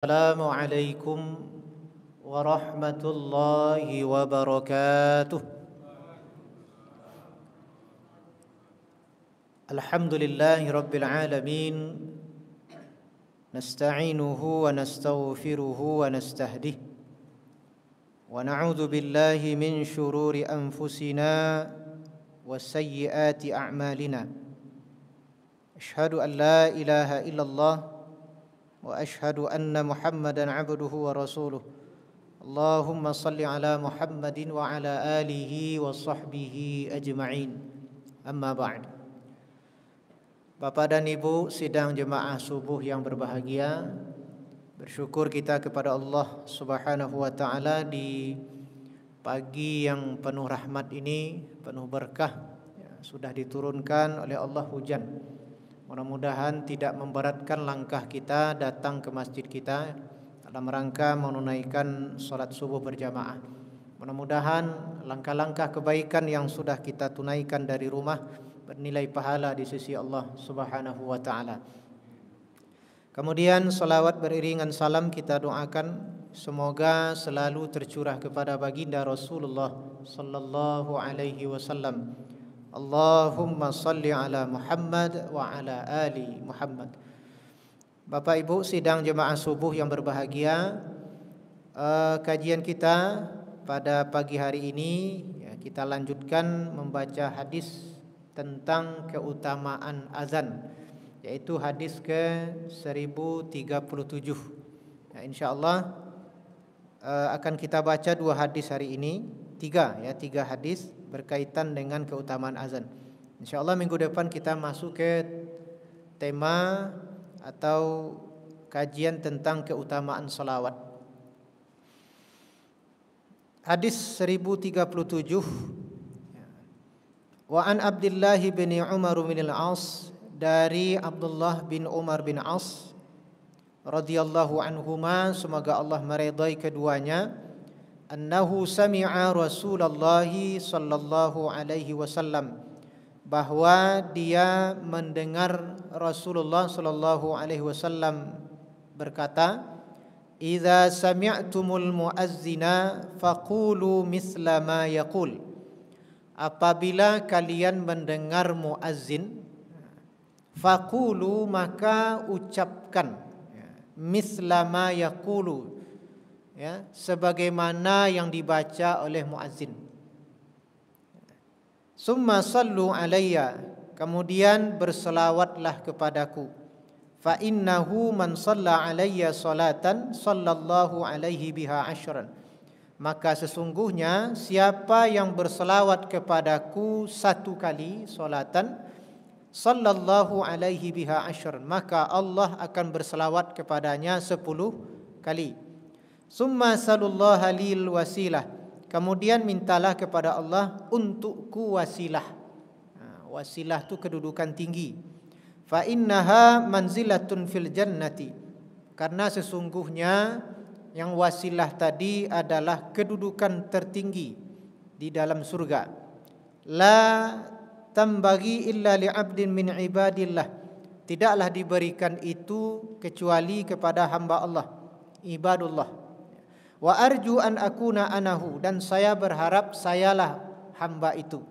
Assalamualaikum warahmatullahi wabarakatuh. Alhamdulillahi rabbil alamin. Nasta'inuhu wa nastaghfiruhu wa nastahdih. Wa na'udzu billahi min shururi anfusina wa sayyiati a'malina. Asyhadu an la ilaha illallah wa ashhadu anna Muhammadan abduhu wa rasuluh. Allahumma salli ala Muhammadin wa ala alihi wa sahbihi ajma'in. Amma ba'd. Bapak dan Ibu sidang jemaah subuh yang berbahagia, bersyukur kita kepada Allah Subhanahu wa taala di pagi yang penuh rahmat ini, penuh berkah, sudah diturunkan oleh Allah hujan. Mudah-mudahan tidak memberatkan langkah kita datang ke masjid kita dalam rangka menunaikan salat subuh berjamaah. Mudah-mudahan langkah-langkah kebaikan yang sudah kita tunaikan dari rumah bernilai pahala di sisi Allah Subhanahu wa taala. Kemudian salawat beriringan salam kita doakan semoga selalu tercurah kepada baginda Rasulullah sallallahu alaihi wasallam. Allahumma salli ala Muhammad wa ala ali Muhammad. Bapak Ibu sidang jemaah subuh yang berbahagia, kajian kita pada pagi hari ini kita lanjutkan membaca hadis tentang keutamaan azan, yaitu hadis ke 1037. Insyaallah akan kita baca dua hadis hari ini, tiga hadis berkaitan dengan keutamaan azan. Insyaallah minggu depan kita masuk ke tema atau kajian tentang keutamaan salawat. Hadis 1037. Wa an Abdullah bin Umar bin al-As, dari Abdullah bin Umar bin As radhiyallahu anhuma, semoga Allah meridai keduanya, annahu sami'a Rasulullah sallallahu alaihi wasallam, bahwa dia mendengar Rasulullah sallallahu alaihi wasallam berkata, idza sami'tumul muazzina faqulu misla ma yaqul, apabila kalian mendengar muazzin, faqulu maka ucapkan, misla ma yaqulu, sebagaimana yang dibaca oleh muazzin. Summa sallu alayya, kemudian berselawatlah kepadaku. Fa innahu man shalla alayya salatan sallallahu alaihi biha asyran, maka sesungguhnya siapa yang berselawat kepadaku satu kali salatan, sallallahu alaihi biha asyran, maka Allah akan berselawat kepadanya 10 kali. Summa salullaha lil wasilah, kemudian mintalah kepada Allah untukku wasilah. Wasilah itu kedudukan tinggi. Fa innaha manzilatun fil jannati, karena sesungguhnya yang wasilah tadi adalah kedudukan tertinggi di dalam surga. La tambagi illa li abdin min ibadillah, tidaklah diberikan itu kecuali kepada hamba Allah, ibadullah. Wa arju an akuna anahu, dan saya berharap sayalah hamba itu.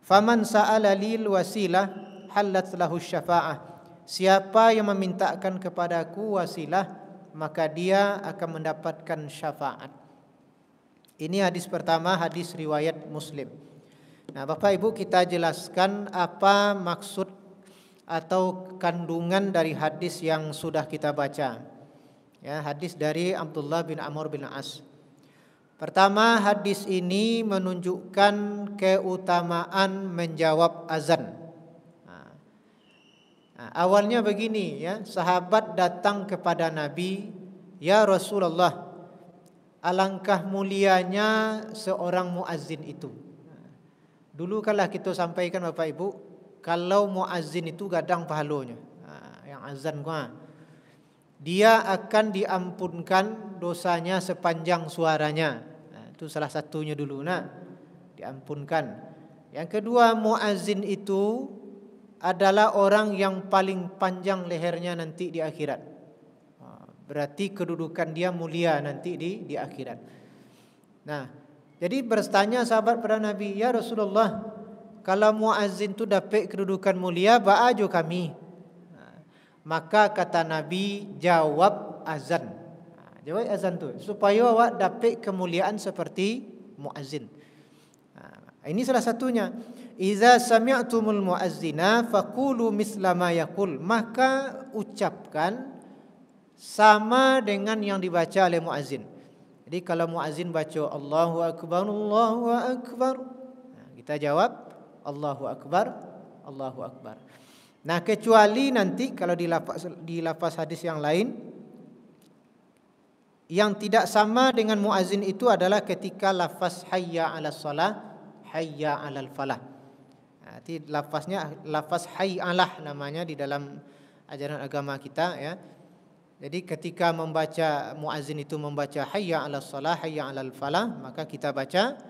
Faman sa'ala lil wasilah halat lahu syafa'ah, siapa yang memintakan kepadaku wasilah maka dia akan mendapatkan syafaat. Ini hadis pertama, hadis riwayat Muslim. Nah, Bapak Ibu, kita jelaskan apa maksud atau kandungan dari hadis yang sudah kita baca. Hadis dari Abdullah bin Amr bin As. Pertama, hadis ini menunjukkan keutamaan menjawab azan. Awalnya begini, sahabat datang kepada Nabi, ya Rasulullah, alangkah mulianya seorang muazzin itu. Dulu kalau kita sampaikan Bapak Ibu, kalau muazzin itu gadang pahalanya, yang azan dia akan diampunkan dosanya sepanjang suaranya. Itu salah satunya dulu, diampunkan. Yang kedua, muazzin itu adalah orang yang paling panjang lehernya nanti di akhirat. Berarti kedudukan dia mulia nanti di akhirat. Nah, jadi bertanya sahabat pada Nabi, ya Rasulullah, kalau muazzin tu dapat kedudukan mulia, ba'aju kami. Maka kata Nabi, jawab azan. Jawab azan tu supaya awak dapat kemuliaan seperti muazzin. Ini salah satunya. Iza sami'tumul muazzina faqulu misla ma yaqul. Maka ucapkan sama dengan yang dibaca oleh muazzin. Jadi kalau muazzin baca Allahu akbar, Allahu akbar, kita jawab Allahu akbar, Allahu akbar. Nah, kecuali nanti kalau di lafaz hadis yang lain yang tidak sama dengan muazzin itu adalah ketika lafaz hayya 'alas shalah, hayya 'alal falah. Nanti lafaznya lafaz hayyalah namanya di dalam ajaran agama kita ya. Jadi ketika membaca muazzin itu membaca hayya 'alas shalah, hayya 'alal falah, maka kita baca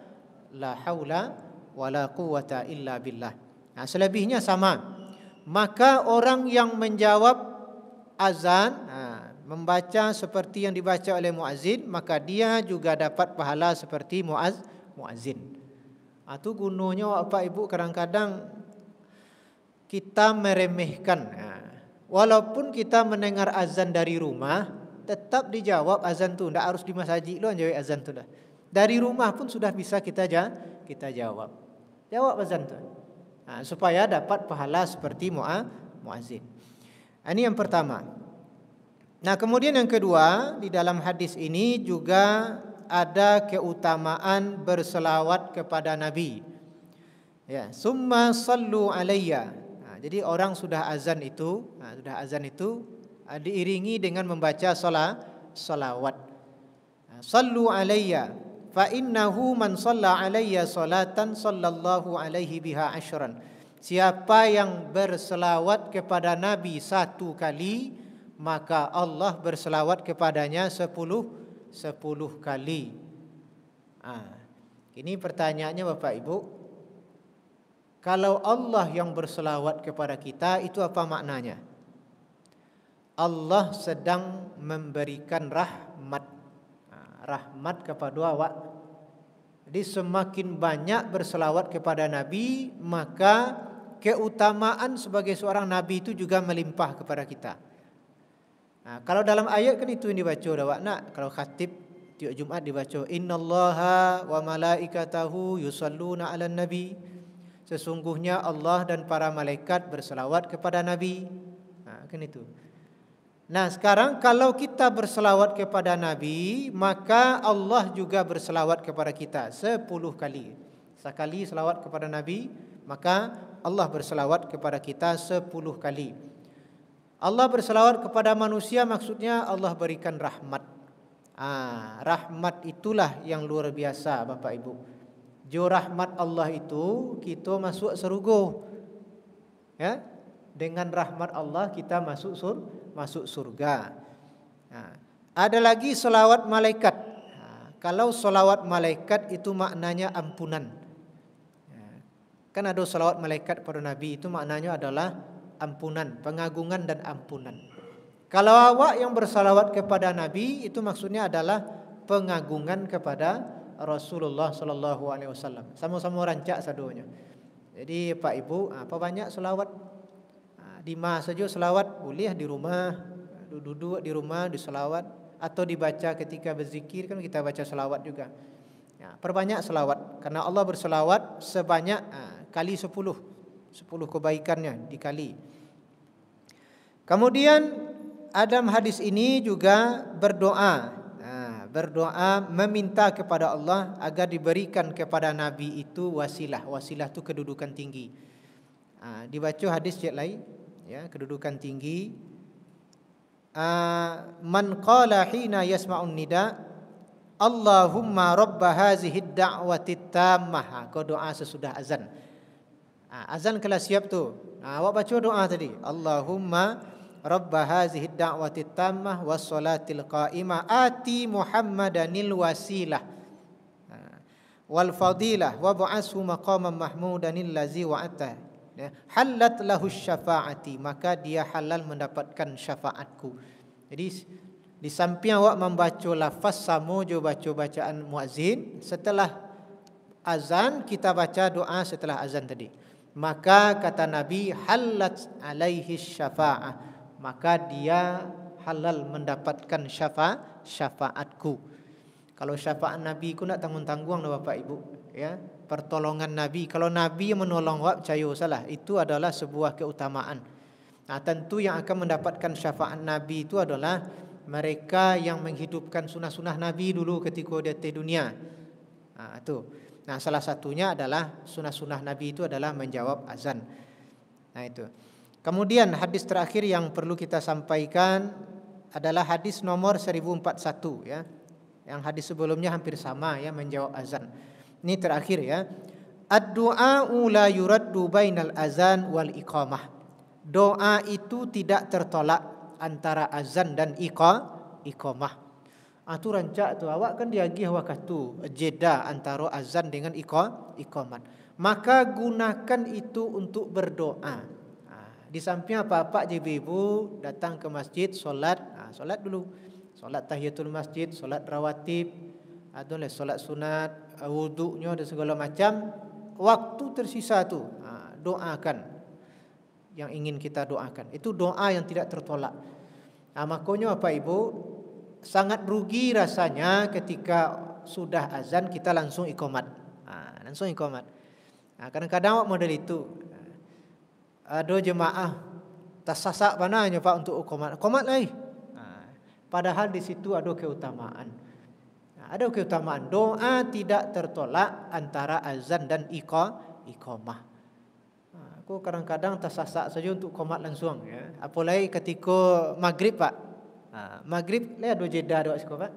la haula wala quwwata illa billah. Nah, selebihnya sama. Maka orang yang menjawab azan, membaca seperti yang dibaca oleh muazzin, maka dia juga dapat pahala seperti muazzin. Itu gunanya Bapak Ibu, kadang-kadang kita meremehkan. Walaupun kita mendengar azan dari rumah, tetap dijawab azan tu. Tidak harus di masjid loh jawab azan tu dah. Dari rumah pun sudah bisa kita jawab. Jawab azan tu. Supaya dapat pahala seperti muazzin. Ini yang pertama. Nah, kemudian yang kedua, di dalam hadis ini juga ada keutamaan berselawat kepada Nabi. Ya, summa sallu alayya. Jadi orang sudah azan itu diiringi dengan membaca salawat. Sallu alayya fa innahu man shalla alayya salatan sallallahu alaihi biha asyran. Siapa yang berselawat kepada Nabi 1 kali, maka Allah berselawat kepadanya 10 kali. Ini pertanyaannya Bapak Ibu, kalau Allah yang berselawat kepada kita, itu apa maknanya? Allah sedang memberikan rahmat kepada awak. Jadi semakin banyak berselawat kepada Nabi, maka keutamaan sebagai seorang Nabi itu juga melimpah kepada kita. Kalau dalam ayat kan itu yang dibaca awak nak. Kalau khatib tiap Jumat dibaca innallaha wa malaikatahu yusalluna 'alan nabi. Sesungguhnya Allah dan para malaikat berselawat kepada Nabi. Kan itu. Nah, sekarang kalau kita berselawat kepada Nabi, maka Allah juga berselawat kepada kita 10 kali. Sekali selawat kepada Nabi, maka Allah berselawat kepada kita 10 kali. Allah berselawat kepada manusia, maksudnya Allah berikan rahmat. Rahmat itulah yang luar biasa Bapak Ibu. Jo rahmat Allah itu kita masuk surga. Ya? Dengan rahmat Allah kita masuk surga. Ada lagi selawat malaikat. Kalau selawat malaikat itu maknanya ampunan. Kan ada selawat malaikat pada Nabi, itu maknanya adalah ampunan, pengagungan dan ampunan. Kalau awak yang bersalawat kepada Nabi, itu maksudnya adalah pengagungan kepada Rasulullah sallallahu alaihi wasallam. Sama-sama rancak sadonya. Jadi Pak Ibu, apa banyak selawat? Di mas saja selawat boleh di rumah, duduk di rumah diselawat, atau dibaca ketika berzikir kan kita baca selawat juga. Perbanyak selawat, karena Allah berselawat sebanyak kali 10 kebaikannya dikali. Kemudian dalam hadis ini juga berdoa meminta kepada Allah agar diberikan kepada Nabi itu wasilah itu kedudukan tinggi. Dibaca hadis yang lain, ya, kedudukan tinggi. Man qala hina yasma'un nida Allahumma rabba hazihi da'wati tammah. Kau doa sesudah azan. Azan kalau siap tu, awak baca doa tadi, Allahumma rabba hazihi da'wati tammah was salatil qa'imah ati Muhammadanil wasilah wal fadilah wa ba'ashu maqaman mahmudanil lazi wa'ata halat lahu syafa'ati, maka dia halal mendapatkan syafaatku. Jadi Di samping awak membaca lafaz sama je baca bacaan muazzin, setelah azan kita baca doa setelah azan tadi. Maka kata Nabi, halat alaihi syafa'ah, maka dia halal mendapatkan syafaatku. Kalau syafaat Nabi ku nak tanggung-tanggung dah Bapak Ibu, ya. Pertolongan Nabi, kalau Nabi yang menolong awak percaya salah, itu adalah sebuah keutamaan. Nah, tentu yang akan mendapatkan syafaat Nabi itu adalah mereka yang menghidupkan sunah-sunah Nabi dulu ketika dia di dunia. Nah, itu. Nah, salah satunya adalah sunah-sunah Nabi itu adalah menjawab azan. Nah, itu. Kemudian hadis terakhir yang perlu kita sampaikan adalah hadis nomor 1041 ya. Yang hadis sebelumnya hampir sama ya, menjawab azan. Ini terakhir ya. Ad-du'a'u la yuraddu bainal azan wal iqamah. Doa itu tidak tertolak antara azan dan iqamah. Tu rancak tu awak kan diagih waktu jeda antara azan dengan iqamat. Maka gunakan itu untuk berdoa. Di samping apa-apa ibu datang ke masjid solat, solat dulu. Solat tahiyatul masjid, solat rawatib, adalah solat sunat, wuduknya dan segala macam. Waktu tersisa tu doakan yang ingin kita doakan. Itu doa yang tidak tertolak. Makanya Bapak Ibu, sangat rugi rasanya ketika sudah azan kita langsung iqamat. Langsung iqamat. Kadang-kadang model itu. Ada jemaah tersasak panahnya Pak untuk iqamat. Iqamat lagi. Padahal di situ ada keutamaan. Ada keutamaan. Doa tidak tertolak antara azan dan iqamah. Aku kadang-kadang tersasak saja untuk qomat langsung ya. Apalagi ketika maghrib Pak. Maghrib le ada jeda doa sikit Pak.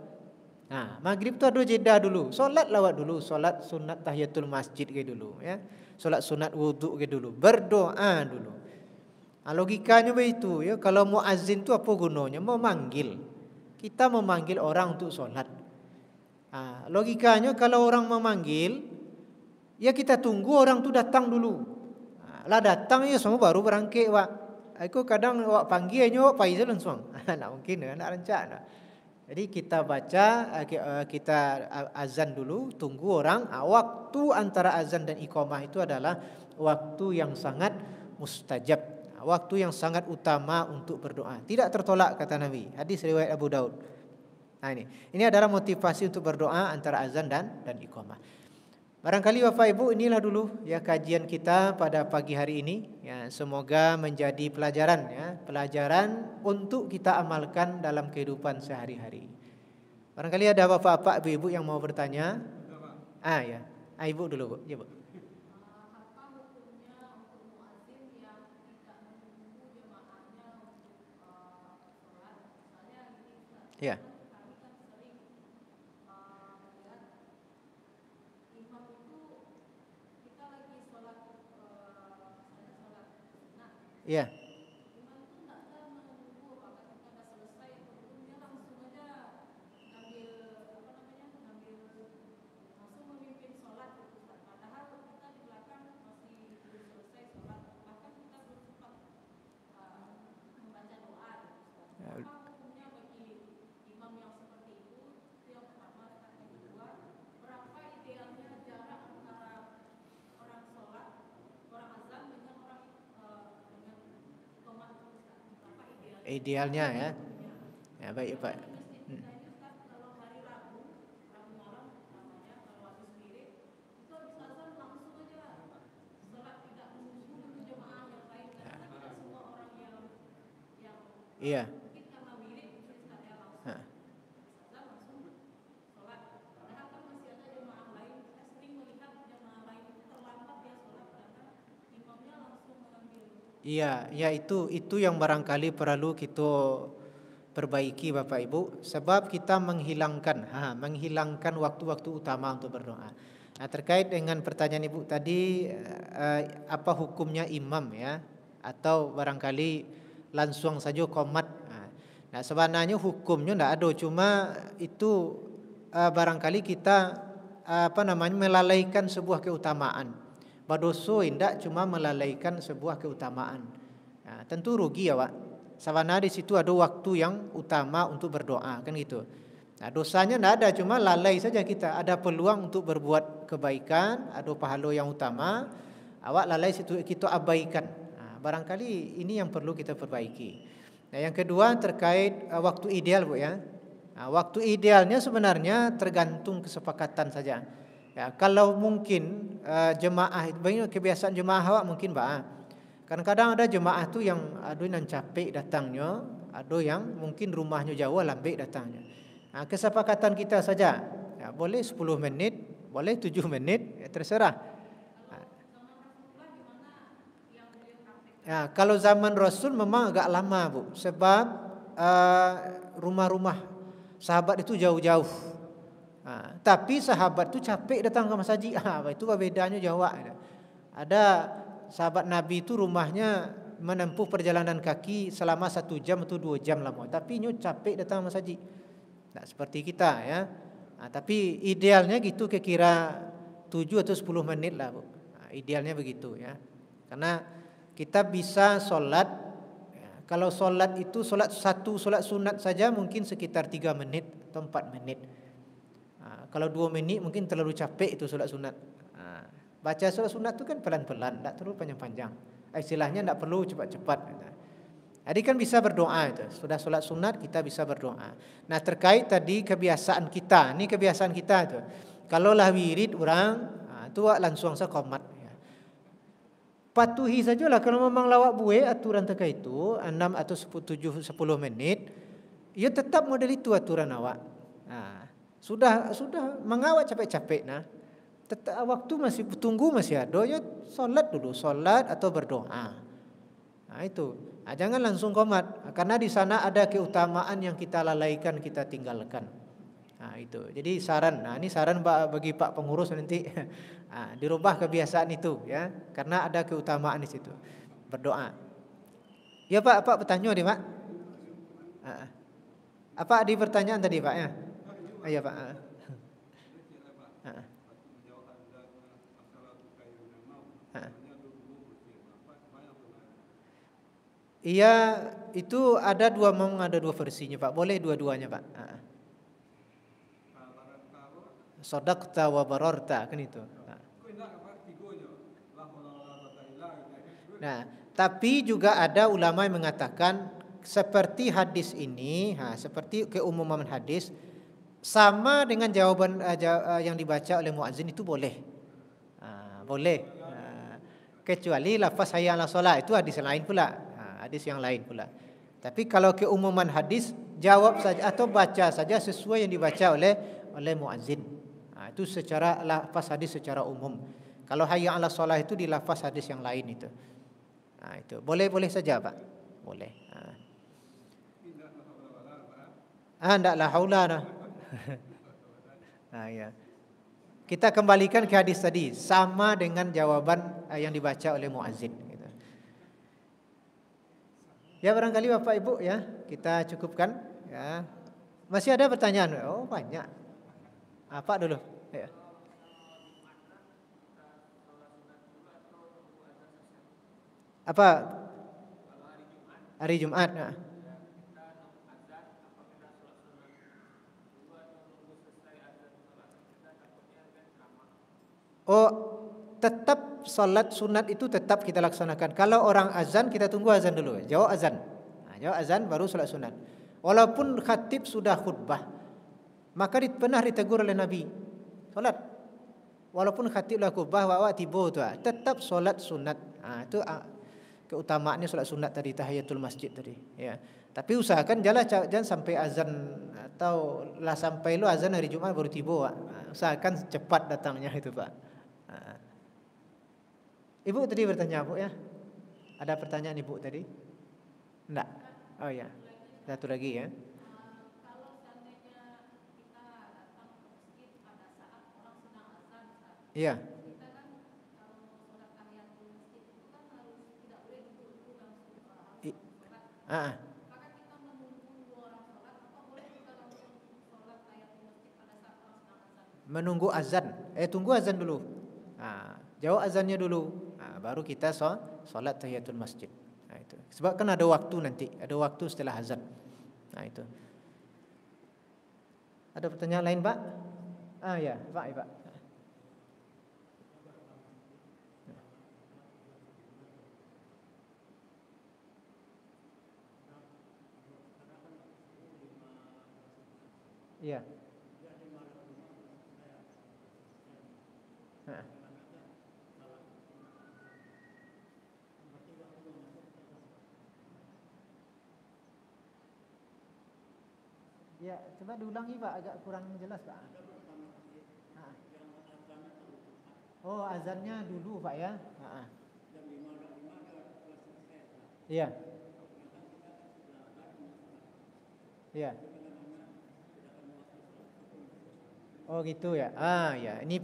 Maghrib tu ada jeda dulu. Solat lawat dulu, solat sunat tahiyatul masjid ke dulu ya. Solat sunat wuduk ke dulu. Berdoa dulu. Logikanya begitu ya. Kalau muazzin tu apa gunanya? Memanggil. Kita memanggil orang untuk solat. Logikanya kalau orang memanggil, ya kita tunggu orang tu datang dulu. Lah datang ya semua baru berangkit Pak. Aku kadang awak panggilnya awak pai langsung. Tak mungkin nak rancak. Jadi kita baca, kita azan dulu, tunggu orang. Waktu antara azan dan iqamah itu adalah waktu yang sangat mustajab, waktu yang sangat utama untuk berdoa. Tidak tertolak kata Nabi. Hadis riwayat Abu Daud. Ini adalah motivasi untuk berdoa antara azan dan iqamah. Barangkali Bapak Ibu, inilah dulu ya kajian kita pada pagi hari ini ya, semoga menjadi pelajaran ya, pelajaran untuk kita amalkan dalam kehidupan sehari-hari. Barangkali ada Bapak-bapak, Ibu-ibu yang mau bertanya. Ya. Ibu dulu, Bu. Ya, Bu. Ya. Ya. Idealnya ya. Ya baik Pak. Iya. Iya, ya itu yang barangkali perlu kita perbaiki Bapak Ibu, sebab kita menghilangkan waktu-waktu utama untuk berdoa. Terkait dengan pertanyaan Ibu tadi, apa hukumnya imam ya, atau barangkali langsung saja qomat. Nah, sebenarnya hukumnya tidak ada, cuma itu barangkali kita melalaikan sebuah keutamaan. Berdosa tidak cuma melalaikan sebuah keutamaan. Tentu rugi ya Pak. Sabana di situ ada waktu yang utama untuk berdoa, kan gitu. Nah, dosanya tidak ada, cuma lalai saja kita. Ada peluang untuk berbuat kebaikan, ada pahala yang utama, awak lalai situ kita abaikan. Nah, barangkali ini yang perlu kita perbaiki. Nah, yang kedua terkait waktu ideal, Bu ya. Nah, waktu idealnya sebenarnya tergantung kesepakatan saja. Ya, kalau mungkin jemaah itu banyak kebiasaan jemaah awak mungkin kadang-kadang ada jemaah tu yang ada yang capek datangnya, ada yang mungkin rumahnya jauh lambat datangnya. Nah, kesepakatan kita saja. Ya, boleh 10 menit, boleh 7 menit, ya, terserah. Ya, kalau zaman Rasul memang agak lama, Bu, sebab rumah-rumah sahabat itu jauh-jauh. Tapi sahabat itu capek datang ke masjid. Itu bedanya jauh. Ada sahabat Nabi itu rumahnya menempuh perjalanan kaki selama 1 jam atau 2 jam lama. Tapi nyu capek datang ke masjid. Nah, seperti kita ya. Tapi idealnya gitu kira-kira 7 atau 10 menit lah, Bu. Idealnya begitu ya. Karena kita bisa sholat. Kalau sholat itu sholat sunat saja mungkin sekitar 3 menit atau 4 menit. Kalau 2 menit mungkin terlalu capek itu sholat sunat. Baca sholat sunat itu kan pelan-pelan, tidak terlalu panjang-panjang. Istilahnya tidak perlu cepat-cepat. Jadi kan bisa berdoa itu. Sudah sholat sunat kita bisa berdoa. Nah, terkait tadi kebiasaan kita, ini kebiasaan kita itu. Kalau lah wirid orang, itu langsung saya komat. Patuhi sajalah kalau memang lawak buai aturan terkait itu 6 atau 7 10 menit, ya tetap model itu aturan awak. Sudah mengawak capek-capek tetap waktu masih tunggu masih ada, ya solat dulu, solat atau berdoa. Itu. Jangan langsung komat karena di sana ada keutamaan yang kita lalaikan, kita tinggalkan. Itu. Jadi saran. Ini saran bagi Pak pengurus nanti. Dirubah kebiasaan itu ya, karena ada keutamaan di situ. Berdoa. Ya Pak, bertanya deh Pak. Apa di pertanyaan tadi Pak ya? Iya Pak. Iya, itu ada dua versinya Pak. Boleh dua-duanya Pak. Shadaqta wa bararta, kan itu. Nah, tapi juga ada ulama yang mengatakan seperti hadis ini, seperti keumuman hadis sama dengan jawaban yang dibaca oleh muazzin itu boleh. Boleh. Kecuali lafaz hayya 'alas shalah itu hadis lain pula. Hadis yang lain pula. Tapi kalau keumuman hadis jawab saja atau baca saja sesuai yang dibaca oleh muazzin. Itu secara lafaz hadis secara umum. Kalau hayya 'alas shalah itu di lafaz hadis yang lain itu. Itu boleh saja Pak. Boleh. Ndaklah haula dah. Ya. Kita kembalikan ke hadis tadi sama dengan jawaban yang dibaca oleh muazzin gitu. Ya barangkali Bapak Ibu ya, kita cukupkan ya. Masih ada pertanyaan? Oh, banyak. Apa dulu? Ya. Apa? Hari Jumat. Oh, tetap salat sunat itu tetap kita laksanakan. Kalau orang azan kita tunggu azan dulu. Jawab azan. Jawab azan baru salat sunat. Walaupun khatib sudah khutbah, maka pernah ditegur oleh Nabi. Salat. Walaupun khatib lah khutbah awak tiba tu, tetap salat sunat. Itu keutamaannya salat sunat tadi, tahiyatul masjid tadi, ya. Tapi usahakan jangan sampai azan atau lah sampai lu azan hari Jumat baru tiba. Usahakan cepat datangnya itu, Pak. Ibu tadi bertanya, Bu ya? Ada pertanyaan Ibu tadi? Enggak. Oh ya. Satu lagi ya. Kalau seandainya kita datang ke masjid pada saat orang sedang azan, iya. Kita kan kalau sholat tahiyatul masjid itu kan harus tidak boleh duduk langsung sholat. Maka kita menunggu dua orang sholat atau boleh kita langsung sholat tahiyatul masjid pada saat orang sedang azan? Menunggu azan. Tunggu azan dulu. Jawab azannya dulu. Baru kita sholat tahiyatul masjid. Nah, itu. Sebab kan ada waktu nanti, ada waktu setelah azan. Nah, itu. Ada pertanyaan lain, Pak? Ya, Pak, ya, Pak. Iya. Ya, coba diulangi Pak, agak kurang jelas Pak. Oh, azannya dulu Pak ya. Iya. Iya. Oh gitu ya. Ya, ini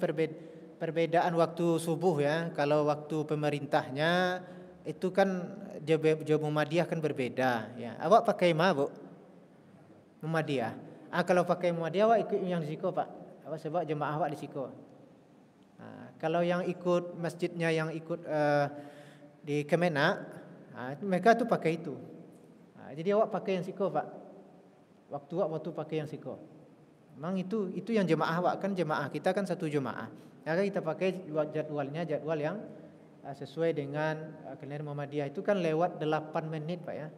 perbedaan waktu subuh ya. Kalau waktu pemerintahnya itu kan Jam Muhammadiyah kan berbeda ya. Awak pakai Bu? Muhammadiyah. Kalau pakai Muhammadiyah awak ikut yang di Siko Pak. Awak sebab jemaah awak di Siko. Kalau yang ikut masjidnya yang ikut di Kemenak, mereka tuh pakai itu. Jadi awak pakai yang Siko Pak. Waktu pakai yang Siko. Memang itu yang jemaah Pak, kan jemaah kita kan satu jemaah. Maka kita pakai jadwal yang sesuai dengan kalender Muhammadiyah. Itu kan lewat 8 menit Pak ya.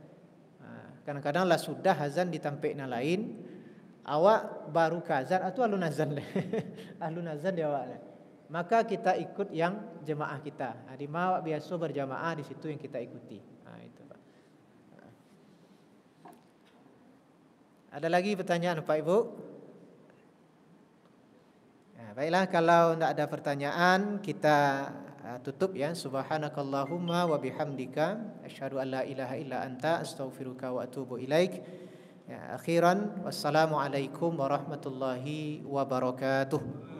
Kadang-kadang lah sudah azan di tampekna lain, awak baru ke azan atau alun azan alun azan dia awak. Maka kita ikut yang jemaah kita. Di mana awak biasa berjamaah di situ yang kita ikuti. Itu Pak. Ada lagi pertanyaan Pak Ibu? Baiklah, kalau tidak ada pertanyaan kita tutup ya. Subhanakallahumma wa bihamdika asyhadu an la ilaha illa anta astaghfiruka wa atubu ilaik. Ya, akhiran wassalamu alaikum warahmatullahi wabarakatuh.